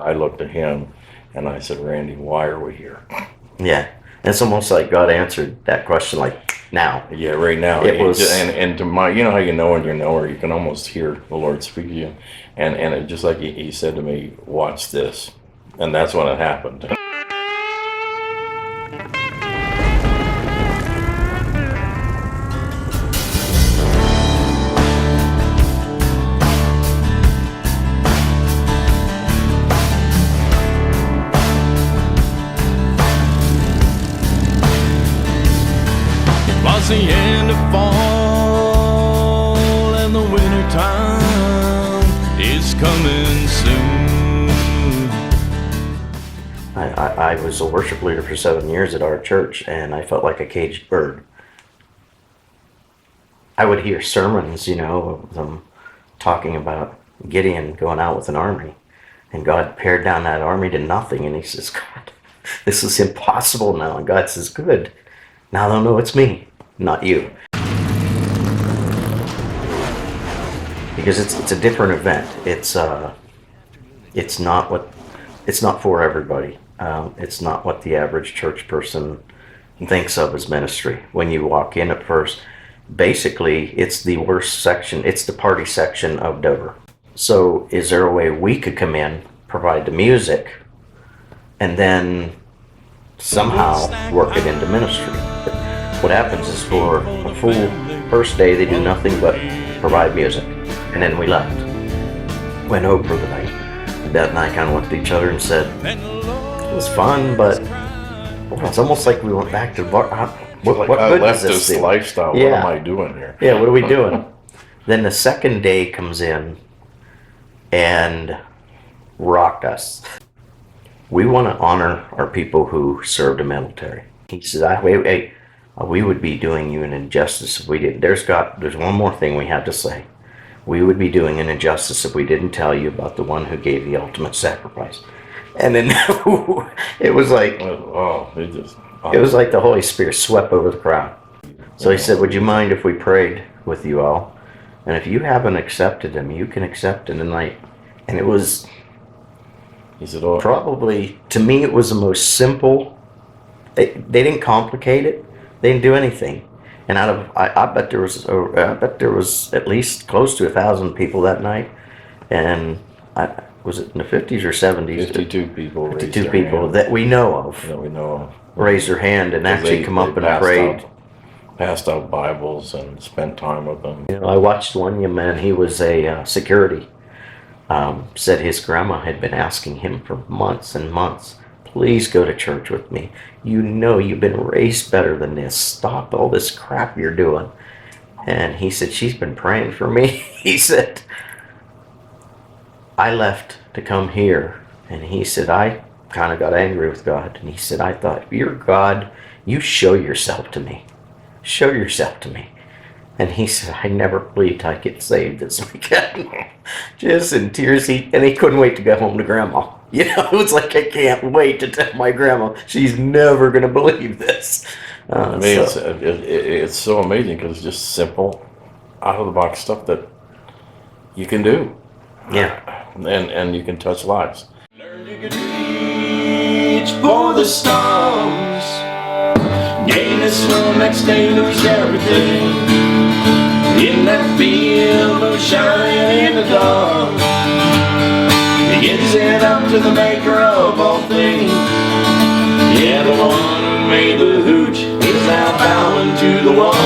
I looked at him and I said, Randy, why are we here? Yeah. It's almost like God answered that question like now. Yeah, right now. It was, and to my, you know how you know when you know, or you can almost hear the Lord speak to you. And it just like he said to me, watch this. And that's when it happened. It's the end of fall and the winter time is coming soon. I was a worship leader for 7 years at our church, and I felt like a caged bird. I would hear sermons, you know, of them talking about Gideon going out with an army, and God pared down that army to nothing, and he says, God, this is impossible now. And God says, good. Now they'll know it's me, not you. Because it's a different event. It's not for everybody. It's not what the average church person thinks of as ministry. When you walk in at first, basically it's the worst section. It's the party section of Dover. So is there a way we could come in, provide the music, and then somehow work it into ministry? What happens is for a full first day, they do nothing but provide music. And then we left. Went over the night. Dad and I kind of looked at each other and said, it was fun, but it's almost like we went back to bar. What I good left does this this do? lifestyle. Yeah. What am I doing here? Yeah, what are we doing? Then the second day comes in and rocked us. We want to honor our people who served the military. He said, we would be doing you an injustice if we didn't. There's one more thing we have to say. We would be doing an injustice if we didn't tell you about the one who gave the ultimate sacrifice. And then it was like, it was like the Holy Spirit swept over the crowd. So he said, would you mind if we prayed with you all? And if you haven't accepted him, you can accept it tonight. And it was, He said, probably, to me, it was the most simple. They didn't complicate it. They didn't do anything. And I bet there was at least close to 1,000 people that night. And was it in the 50s or 70s? 52 people. 52 people that we know of. That we know of. Raised their hand and actually come up and prayed. Passed out Bibles and spent time with them. You know, I watched one young man. He was a security. Said his grandma had been asking him for months and months, please go to church with me. You know you've been raised better than this. Stop all this crap you're doing. And he said, she's been praying for me. He said, I left to come here. And he said, I kind of got angry with God. And he said, I thought, you're God, you show yourself to me. Show yourself to me. And he said, I never believed I'd get saved this weekend. Just in tears. And he couldn't wait to go home to Grandma. You know, it was like, I can't wait to tell my Grandma. She's never going to believe this. It's so amazing because it's just simple, out-of-the-box stuff that you can do. Yeah. And you can touch lives. Learn you could reach for the stars. Gain this one, next day lose everything. In that field of shining in the dark, he gives it up to the maker of all things. Yeah, the one who made the hooch is now bowing to the one